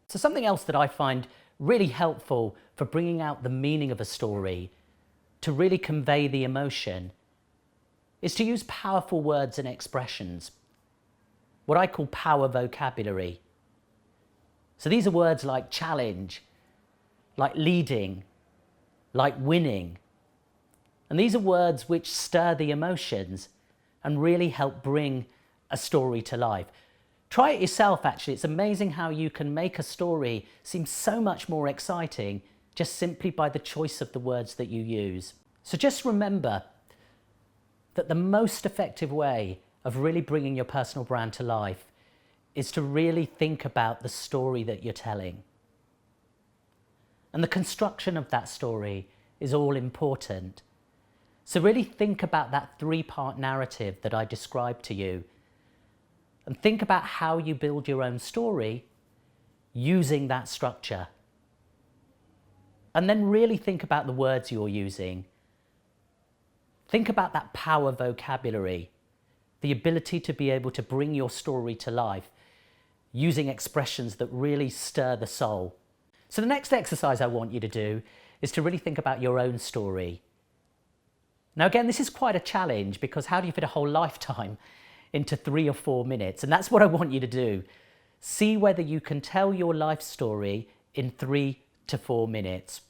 So something else that I find really helpful for bringing out the meaning of a story, to really convey the emotion, is to use powerful words and expressions, what I call power vocabulary. So these are words like challenge, like leading, like winning. And these are words which stir the emotions and really help bring a story to life. Try it yourself, actually. It's amazing how you can make a story seem so much more exciting just simply by the choice of the words that you use. So just remember, that the most effective way of really bringing your personal brand to life is to really think about the story that you're telling. And the construction of that story is all important. So really think about that three-part narrative that I described to you, and think about how you build your own story using that structure. And then really think about the words you're using. Think about that power vocabulary, the ability to be able to bring your story to life using expressions that really stir the soul. So the next exercise I want you to do is to really think about your own story. Now again, this is quite a challenge, because how do you fit a whole lifetime into 3 or 4 minutes? And that's what I want you to do. See whether you can tell your life story in 3 to 4 minutes.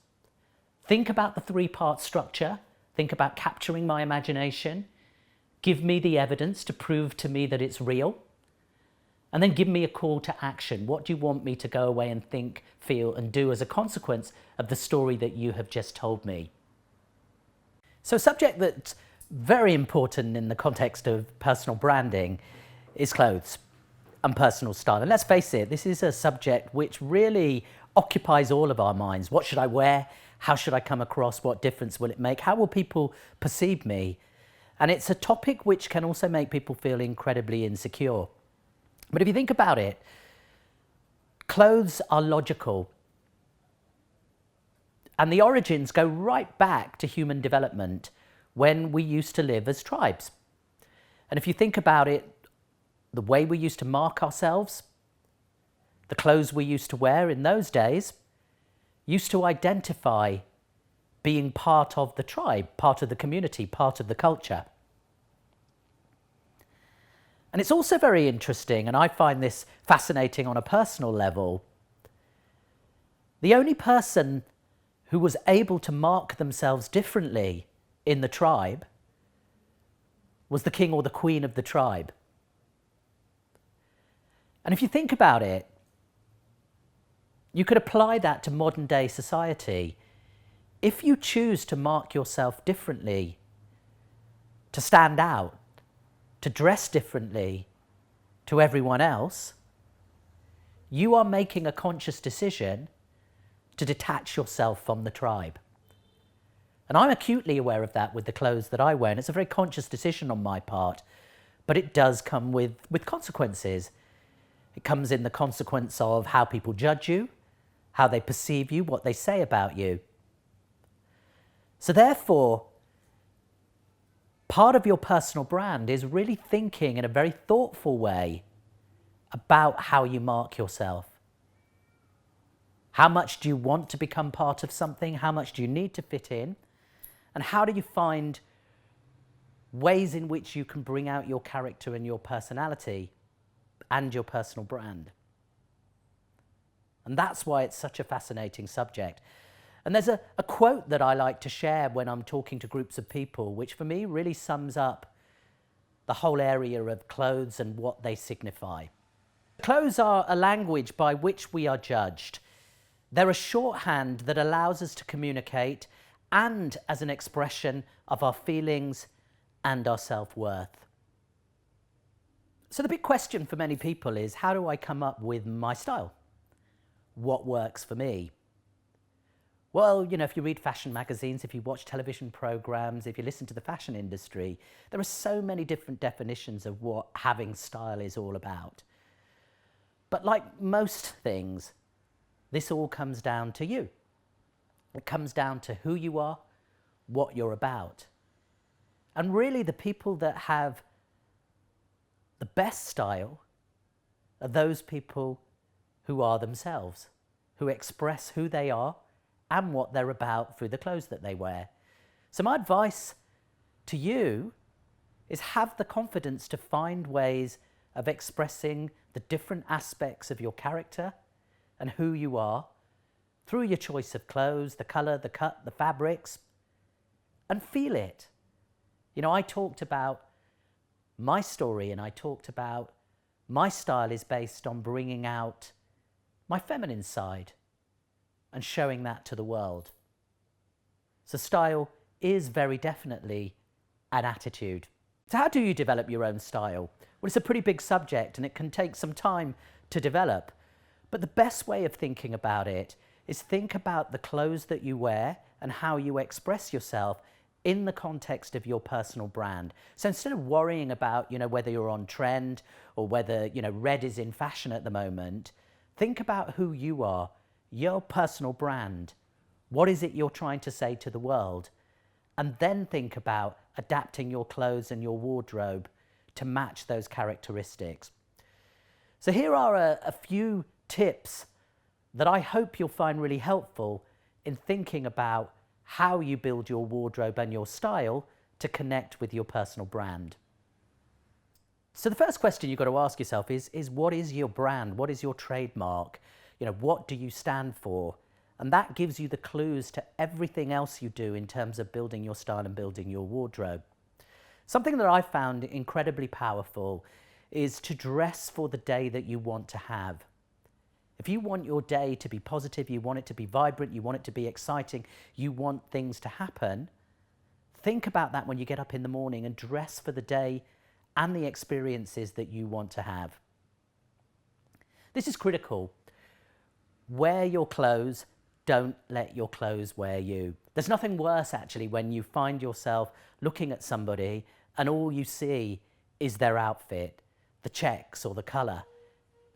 Think about the 3-part structure. Think about capturing my imagination. Give me the evidence to prove to me that it's real. And then give me a call to action. What do you want me to go away and think, feel, and do as a consequence of the story that you have just told me? So a subject that's very important in the context of personal branding is clothes and personal style. And let's face it, this is a subject which really occupies all of our minds. What should I wear? How should I come across? What difference will it make? How will people perceive me? And it's a topic which can also make people feel incredibly insecure. But if you think about it, clothes are logical. And the origins go right back to human development, when we used to live as tribes. And if you think about it, the way we used to mark ourselves, the clothes we used to wear in those days, used to identify being part of the tribe, part of the community, part of the culture. And it's also very interesting, and I find this fascinating on a personal level. The only person who was able to mark themselves differently in the tribe was the king or the queen of the tribe. And if you think about it, you could apply that to modern day society. If you choose to mark yourself differently, to stand out, to dress differently to everyone else, you are making a conscious decision to detach yourself from the tribe. And I'm acutely aware of that with the clothes that I wear, and it's a very conscious decision on my part, but it does come with consequences. It comes in the consequence of how people judge you, how they perceive you, what they say about you. So therefore, part of your personal brand is really thinking in a very thoughtful way about how you mark yourself. How much do you want to become part of something? How much do you need to fit in? And how do you find ways in which you can bring out your character and your personality and your personal brand? And that's why it's such a fascinating subject. And there's a quote that I like to share when I'm talking to groups of people, which for me really sums up the whole area of clothes and what they signify. Clothes are a language by which we are judged. They're a shorthand that allows us to communicate, and as an expression of our feelings and our self-worth. So the big question for many people is, how do I come up with my style? What works for me? Well, you know, if you read fashion magazines, if you watch television programs, if you listen to the fashion industry, there are so many different definitions of what having style is all about. But like most things, this all comes down to you. It comes down to who you are, what you're about. And really the people that have the best style are those people who are themselves, who express who they are and what they're about through the clothes that they wear. So my advice to you is have the confidence to find ways of expressing the different aspects of your character and who you are through your choice of clothes, the colour, the cut, the fabrics, and feel it. You know, I talked about my story, and I talked about my style is based on bringing out my feminine side and showing that to the world. So style is very definitely an attitude. So how do you develop your own style? Well, it's a pretty big subject and it can take some time to develop. But the best way of thinking about it is think about the clothes that you wear and how you express yourself in the context of your personal brand. So instead of worrying about, whether you're on trend or whether, red is in fashion at the moment, think about who you are, your personal brand. What is it you're trying to say to the world? And then think about adapting your clothes and your wardrobe to match those characteristics. So here are a few tips that I hope you'll find really helpful in thinking about how you build your wardrobe and your style to connect with your personal brand. So the first question you've got to ask yourself is what is your brand? What is your trademark? What do you stand for? And that gives you the clues to everything else you do in terms of building your style and building your wardrobe. Something that I found incredibly powerful is to dress for the day that you want to have. If you want your day to be positive, you want it to be vibrant, you want it to be exciting, you want things to happen, think about that when you get up in the morning and dress for the day and the experiences that you want to have. This is critical. Wear your clothes. Don't let your clothes wear you. There's nothing worse actually when you find yourself looking at somebody and all you see is their outfit, the checks or the colour,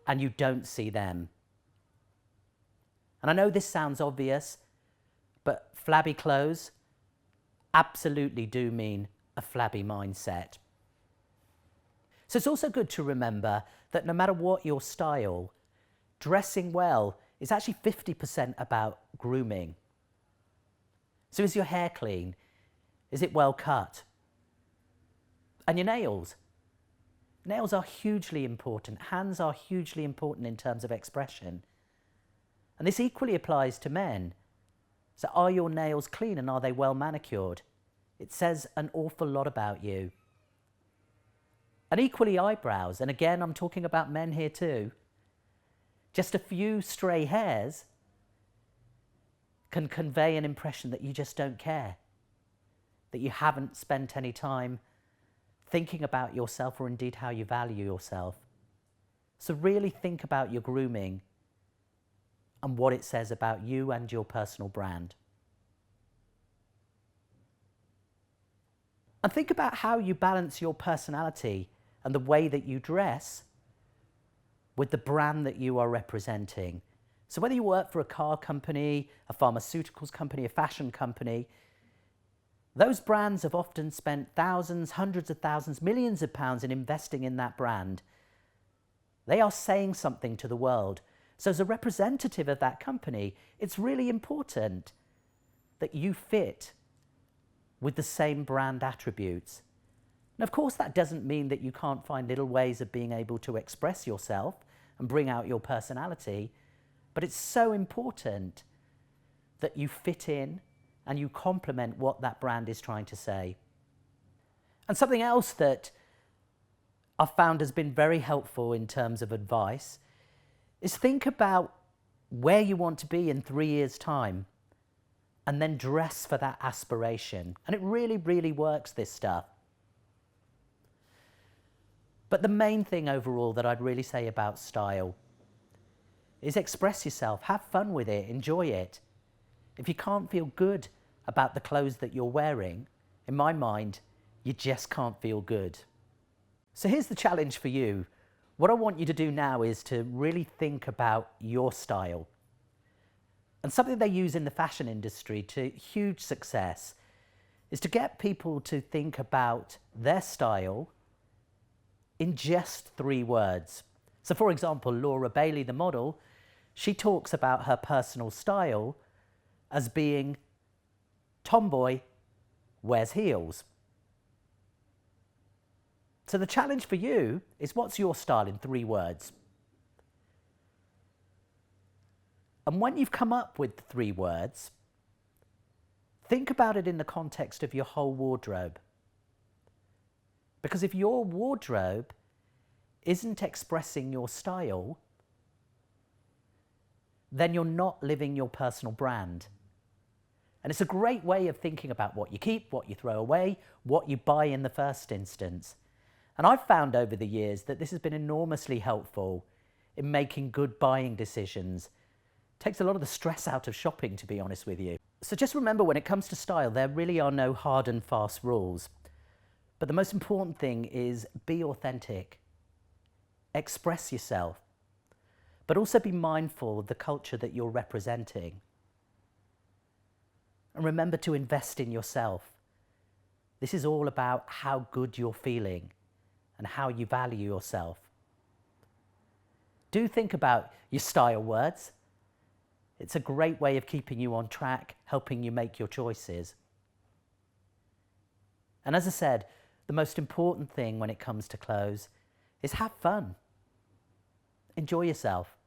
and you don't see them. And I know this sounds obvious, but flabby clothes absolutely do mean a flabby mindset. So it's also good to remember that no matter what your style, dressing well is actually 50% about grooming. So is your hair clean? Is it well cut? And your nails? Nails are hugely important. Hands are hugely important in terms of expression. And this equally applies to men. So are your nails clean and are they well manicured? It says an awful lot about you. And equally eyebrows, and again I'm talking about men here too. Just a few stray hairs can convey an impression that you just don't care, that you haven't spent any time thinking about yourself or indeed how you value yourself. So really think about your grooming and what it says about you and your personal brand. And think about how you balance your personality and the way that you dress with the brand that you are representing. So whether you work for a car company, a pharmaceuticals company, a fashion company, those brands have often spent thousands, hundreds of thousands, millions of pounds in investing in that brand. They are saying something to the world. So as a representative of that company, it's really important that you fit with the same brand attributes. And of course, that doesn't mean that you can't find little ways of being able to express yourself and bring out your personality, but it's so important that you fit in and you complement what that brand is trying to say. And something else that I've found has been very helpful in terms of advice is think about where you want to be in 3 years' time and then dress for that aspiration. And it really, really works, this stuff. But the main thing overall that I'd really say about style is express yourself, have fun with it, enjoy it. If you can't feel good about the clothes that you're wearing, in my mind, you just can't feel good. So here's the challenge for you. What I want you to do now is to really think about your style. And something they use in the fashion industry to huge success is to get people to think about their style in just 3 words. So for example, Laura Bailey, the model, she talks about her personal style as being tomboy wears heels. So the challenge for you is, what's your style in 3 words? And when you've come up with the 3 words, think about it in the context of your whole wardrobe. Because if your wardrobe isn't expressing your style, then you're not living your personal brand. And it's a great way of thinking about what you keep, what you throw away, what you buy in the first instance. And I've found over the years that this has been enormously helpful in making good buying decisions. It takes a lot of the stress out of shopping, to be honest with you. So just remember, when it comes to style, there really are no hard and fast rules. But the most important thing is be authentic, express yourself, but also be mindful of the culture that you're representing. And remember to invest in yourself. This is all about how good you're feeling and how you value yourself. Do think about your style words. It's a great way of keeping you on track, helping you make your choices. And as I said, the most important thing when it comes to clothes is have fun. Enjoy yourself.